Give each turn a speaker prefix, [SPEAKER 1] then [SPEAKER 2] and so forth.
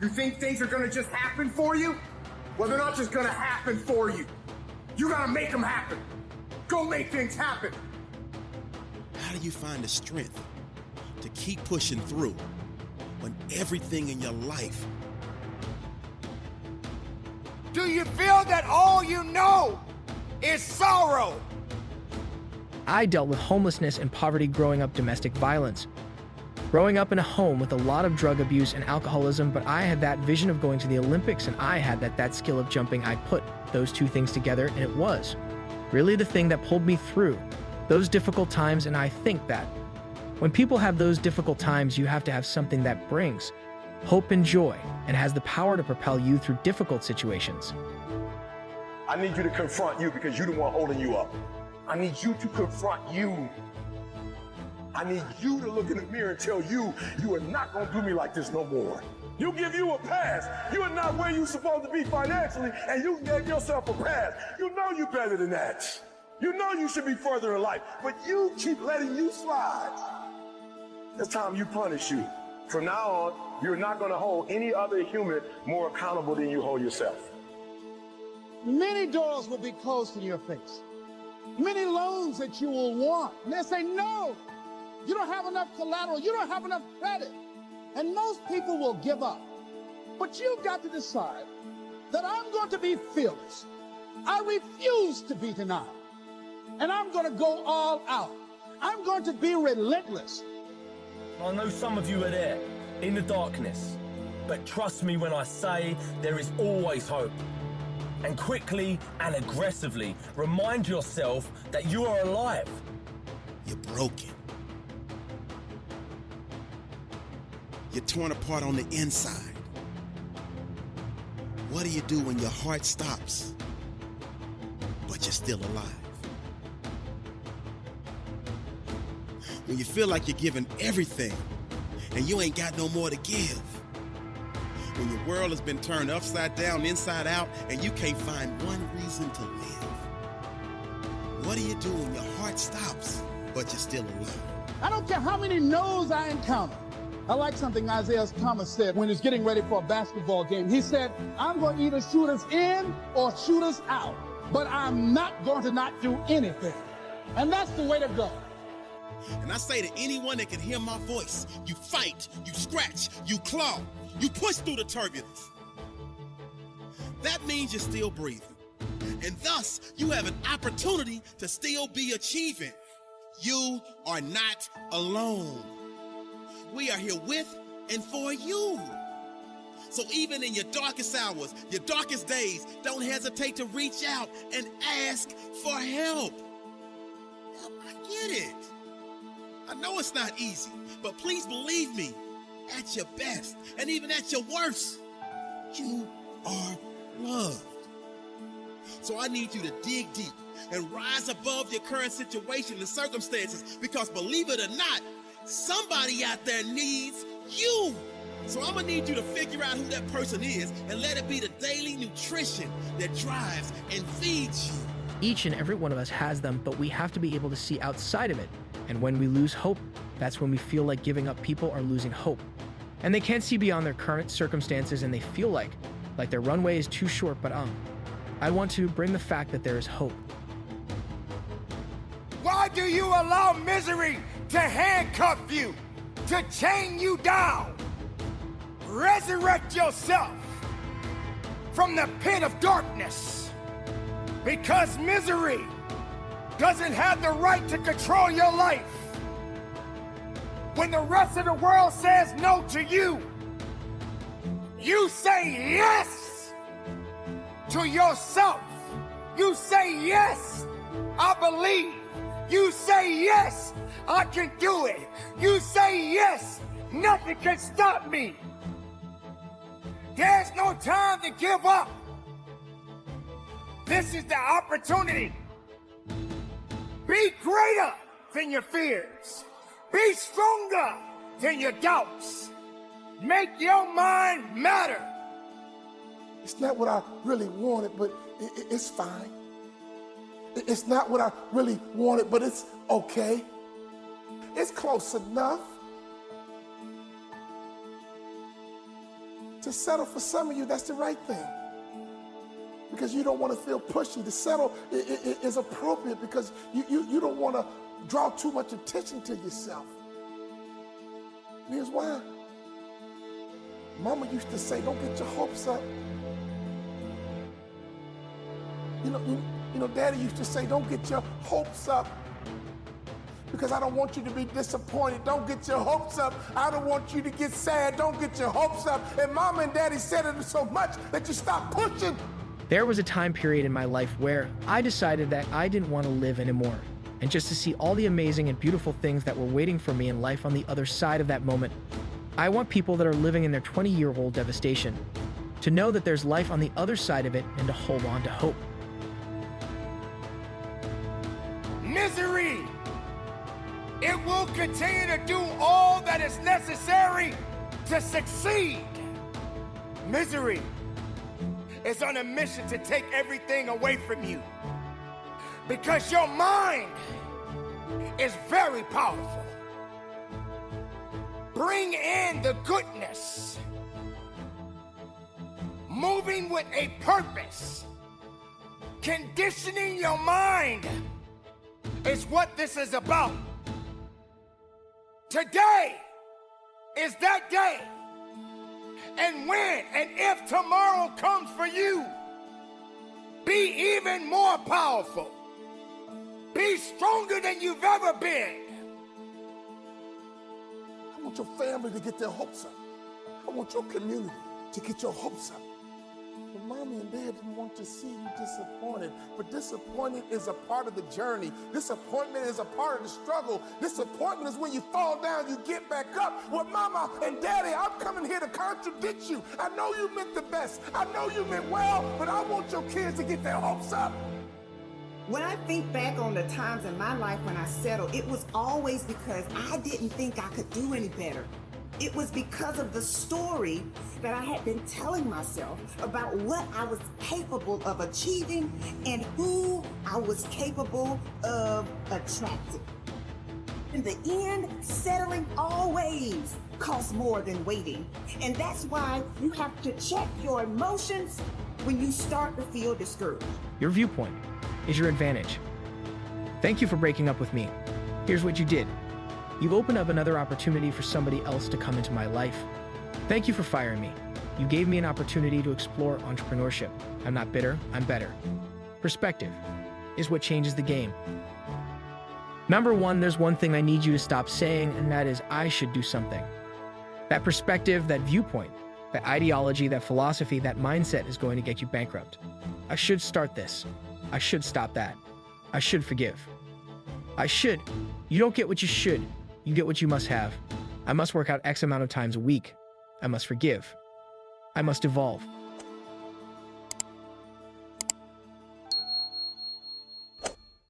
[SPEAKER 1] You think things are gonna just happen for you? Well, they're not just gonna happen for you. You gotta make them happen. Go make things happen.
[SPEAKER 2] How do you find the strength to keep pushing through when everything in your life?
[SPEAKER 3] Do you feel that all you know is sorrow?
[SPEAKER 4] I dealt with homelessness and poverty growing up, domestic violence. Growing up in a home with a lot of drug abuse and alcoholism, but I had that vision of going to the Olympics, and I had that skill of jumping. I put those two things together, and it was really the thing that pulled me through those difficult times. And I think that when people have those difficult times, you have to have something that brings hope and joy and has the power to propel you through difficult situations.
[SPEAKER 1] I need you to confront you because you're the one holding you up. I need you to confront you. I need you to look in the mirror and tell you, you are not gonna do me like this no more. You give you a pass. You are not where you're supposed to be financially, and you gave yourself a pass. You know you're better than that. You know you should be further in life, but you keep letting you slide. It's time you punish you. From now on, you're not gonna hold any other human more accountable than you hold yourself.
[SPEAKER 3] Many doors will be closed in your face. Many loans that you will want. And they say, no, you don't have enough collateral. You don't have enough credit. And most people will give up. But you've got to decide that I'm going to be fearless. I refuse to be denied. And I'm going to go all out. I'm going to be relentless.
[SPEAKER 5] I know some of you are there, in the darkness. But trust me when I say there is always hope. And quickly and aggressively remind yourself that you are alive.
[SPEAKER 2] You're broken. You're torn apart on the inside. What do you do when your heart stops, but you're still alive? When you feel like you're giving everything and you ain't got no more to give. When your world has been turned upside down, inside out, and you can't find one reason to live. What do you do when your heart stops, but you're still alive?
[SPEAKER 3] I don't care how many no's I encounter. I like something Isaiah Thomas said when he's getting ready for a basketball game. He said, I'm going to either shoot us in or shoot us out, but I'm not going to not do anything. And that's the way to go.
[SPEAKER 2] And I say to anyone that can hear my voice, you fight, you scratch, you claw, you push through the turbulence. That means you're still breathing. And thus, you have an opportunity to still be achieving. You are not alone. We are here with and for you. So even in your darkest hours, your darkest days, don't hesitate to reach out and ask for help. I get it. I know it's not easy, but please believe me, at your best and even at your worst, you are loved. So I need you to dig deep and rise above your current situation and circumstances, because believe it or not, somebody out there needs you. So I'm gonna need you to figure out who that person is and let it be the daily nutrition that drives and feeds you.
[SPEAKER 4] Each and every one of us has them, but we have to be able to see outside of it. And when we lose hope, that's when we feel like giving up. People are losing hope. And they can't see beyond their current circumstances, and they feel like their runway is too short, but I want to bring the fact that there is hope.
[SPEAKER 3] Why do you allow misery to handcuff you, to chain you down? Resurrect yourself from the pit of darkness, because misery doesn't have the right to control your life. When the rest of the world says no to you, you say yes to yourself. You say yes, I believe. You say yes, I can do it. You say yes, nothing can stop me. There's no time to give up. This is the opportunity. Be greater than your fears. Be stronger than your doubts. Make your mind matter.
[SPEAKER 6] It's not what I really wanted, but it's fine. It's not what I really wanted, but it's okay. It's close enough. To settle for some of you, that's the right thing. Because you don't want to feel pushy. To settle is appropriate because you don't want to draw too much attention to yourself. And here's why. Mama used to say, don't get your hopes up. You know, Daddy used to say, don't get your hopes up because I don't want you to be disappointed. Don't get your hopes up. I don't want you to get sad. Don't get your hopes up. And Mama and Daddy said it so much that you stop pushing.
[SPEAKER 4] There was a time period in my life where I decided that I didn't want to live anymore, and just to see all the amazing and beautiful things that were waiting for me in life on the other side of that moment. I want people that are living in their 20-year-old devastation to know that there's life on the other side of it and to hold on to hope.
[SPEAKER 7] Misery! It will continue to do all that is necessary to succeed. Misery is on a mission to take everything away from you because your mind is very powerful. Bring in the goodness, moving with a purpose, conditioning your mind is what this is about. Today is that day. And when and if tomorrow comes for you, be even more powerful. Be stronger than you've ever been.
[SPEAKER 6] I want your family to get their hopes up. I want your community to get your hopes up. But Mommy and Dad didn't want to see you disappointed. But disappointment is a part of the journey. Disappointment is a part of the struggle. Disappointment is when you fall down, you get back up. Well, Mama and Daddy, I'm coming here to contradict you. I know you meant the best. I know you meant well, but I want your kids to get their hopes up.
[SPEAKER 8] When I think back on the times in my life when I settled, it was always because I didn't think I could do any better. It was because of the story that I had been telling myself about what I was capable of achieving and who I was capable of attracting. In the end, settling always costs more than waiting. And that's why you have to check your emotions when you start to feel discouraged.
[SPEAKER 4] Your viewpoint is your advantage. Thank you for breaking up with me. Here's what you did. You opened up another opportunity for somebody else to come into my life. Thank you for firing me. You gave me an opportunity to explore entrepreneurship. I'm not bitter, I'm better. Perspective is what changes the game. Number one, there's one thing I need you to stop saying, and that is I should do something. That perspective, that viewpoint, that ideology, that philosophy, that mindset is going to get you bankrupt. I should start this. I should stop that. I should forgive. I should. You don't get what you should. You get what you must have. I must work out X amount of times a week. I must forgive. I must evolve.